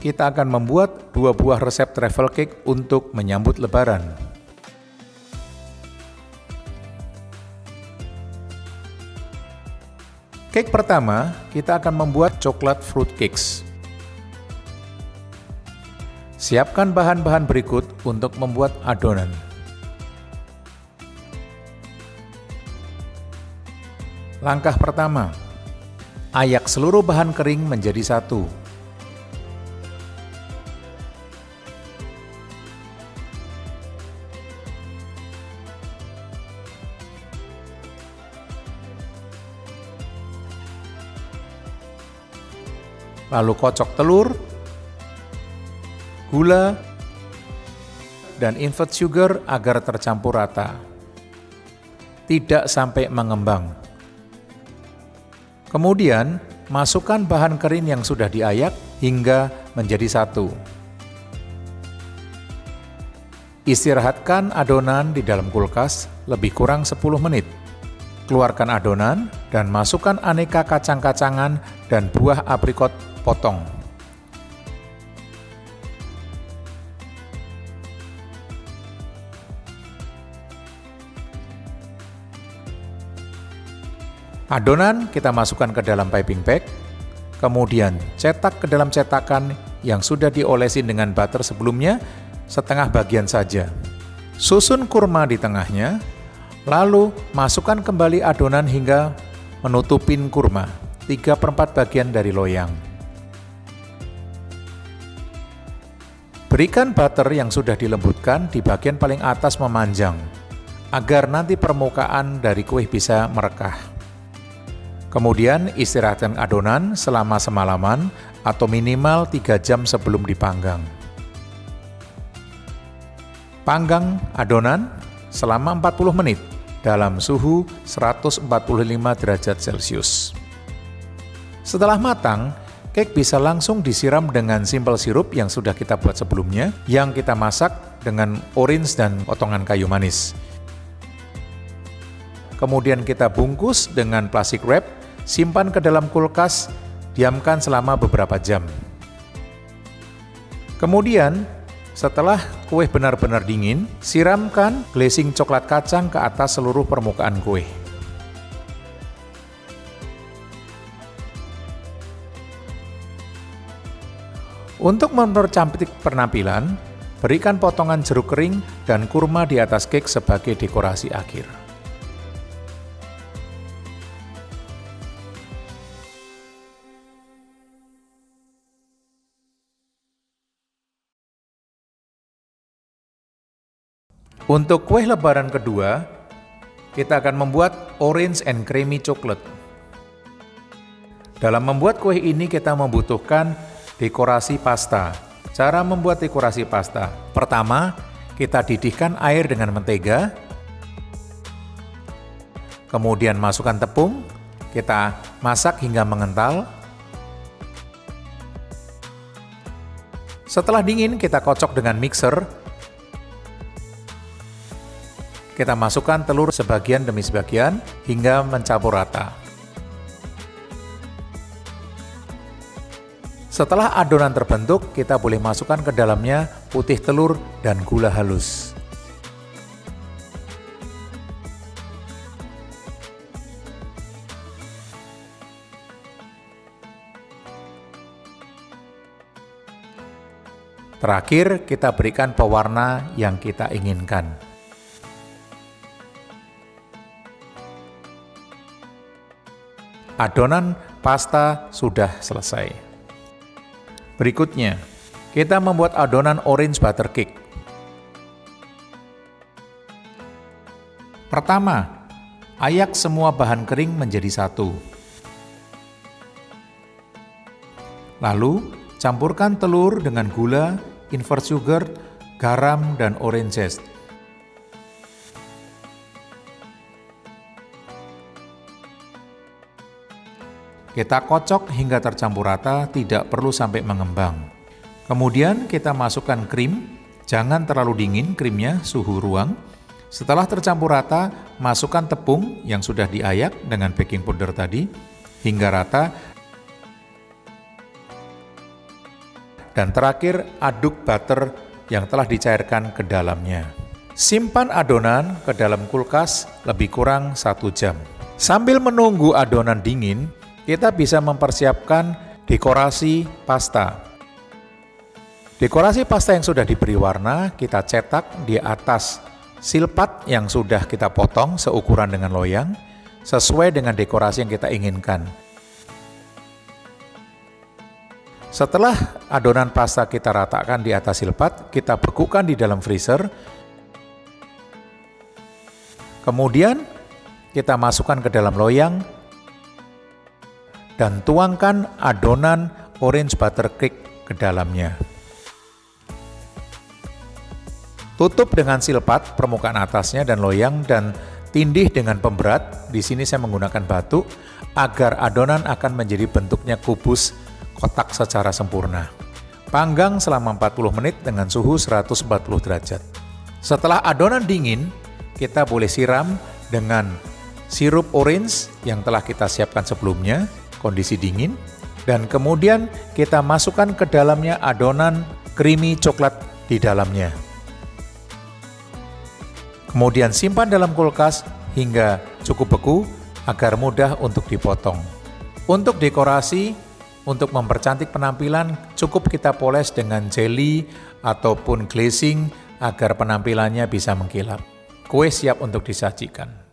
kita akan membuat 2 buah resep travel cake untuk menyambut Lebaran. Cake pertama, kita akan membuat coklat fruit cakes. Siapkan bahan-bahan berikut untuk membuat adonan. Langkah pertama, ayak seluruh bahan kering menjadi satu. Lalu kocok telur, gula, dan infused sugar agar tercampur rata. Tidak sampai mengembang. Kemudian, masukkan bahan kering yang sudah diayak hingga menjadi satu. Istirahatkan adonan di dalam kulkas lebih kurang 10 menit. Keluarkan adonan dan masukkan aneka kacang-kacangan dan buah aprikot potong. Adonan kita masukkan ke dalam piping bag, kemudian cetak ke dalam cetakan yang sudah diolesin dengan butter sebelumnya, setengah bagian saja. Susun kurma di tengahnya, lalu masukkan kembali adonan hingga menutupin kurma, 3/4 bagian dari loyang. Berikan butter yang sudah dilembutkan di bagian paling atas memanjang, agar nanti permukaan dari kue bisa merekah. Kemudian istirahatkan adonan selama semalaman atau minimal 3 jam sebelum dipanggang. Panggang adonan selama 40 menit dalam suhu 145 derajat Celcius. Setelah matang, cake bisa langsung disiram dengan simple sirup yang sudah kita buat sebelumnya, yang kita masak dengan orange dan potongan kayu manis. Kemudian kita bungkus dengan plastik wrap, simpan ke dalam kulkas, diamkan selama beberapa jam. Kemudian, setelah kue benar-benar dingin, siramkan glazing coklat kacang ke atas seluruh permukaan kue. Untuk mempercantik penampilan, berikan potongan jeruk kering dan kurma di atas cake sebagai dekorasi akhir. Untuk kue Lebaran kedua, kita akan membuat orange and creamy chocolate. Dalam membuat kue ini kita membutuhkan dekorasi pasta. Cara membuat dekorasi pasta. Pertama, kita didihkan air dengan mentega. Kemudian masukkan tepung, kita masak hingga mengental. Setelah dingin, kita kocok dengan mixer. Kita masukkan telur sebagian demi sebagian hingga mencampur rata. Setelah adonan terbentuk, kita boleh masukkan ke dalamnya putih telur dan gula halus. Terakhir, kita berikan pewarna yang kita inginkan. Adonan pasta sudah selesai. Berikutnya, kita membuat adonan orange butter cake. Pertama, ayak semua bahan kering menjadi satu. Lalu, campurkan telur dengan gula, infused sugar, garam, dan orange zest. Kita kocok hingga tercampur rata, tidak perlu sampai mengembang. Kemudian kita masukkan krim, jangan terlalu dingin krimnya, suhu ruang. Setelah tercampur rata, masukkan tepung yang sudah diayak dengan baking powder tadi, hingga rata. Dan terakhir, aduk butter yang telah dicairkan ke dalamnya. Simpan adonan ke dalam kulkas lebih kurang 1 jam. Sambil menunggu adonan dingin, kita bisa mempersiapkan dekorasi pasta. Dekorasi pasta yang sudah diberi warna, kita cetak di atas silpat yang sudah kita potong seukuran dengan loyang, sesuai dengan dekorasi yang kita inginkan. Setelah adonan pasta kita ratakan di atas silpat, kita bekukan di dalam freezer. Kemudian kita masukkan ke dalam loyang dan tuangkan adonan orange butter cake ke dalamnya. Tutup dengan silpat permukaan atasnya dan loyang dan tindih dengan pemberat. Di sini saya menggunakan batu agar adonan akan menjadi bentuknya kubus kotak secara sempurna. Panggang selama 40 menit dengan suhu 140 derajat. Setelah adonan dingin, kita boleh siram dengan sirup orange yang telah kita siapkan sebelumnya, kondisi dingin, dan kemudian kita masukkan ke dalamnya adonan creamy coklat di dalamnya. Kemudian simpan dalam kulkas hingga cukup beku agar mudah untuk dipotong. Untuk dekorasi, untuk mempercantik penampilan, cukup kita poles dengan jelly ataupun glazing agar penampilannya bisa mengkilap. Kue siap untuk disajikan.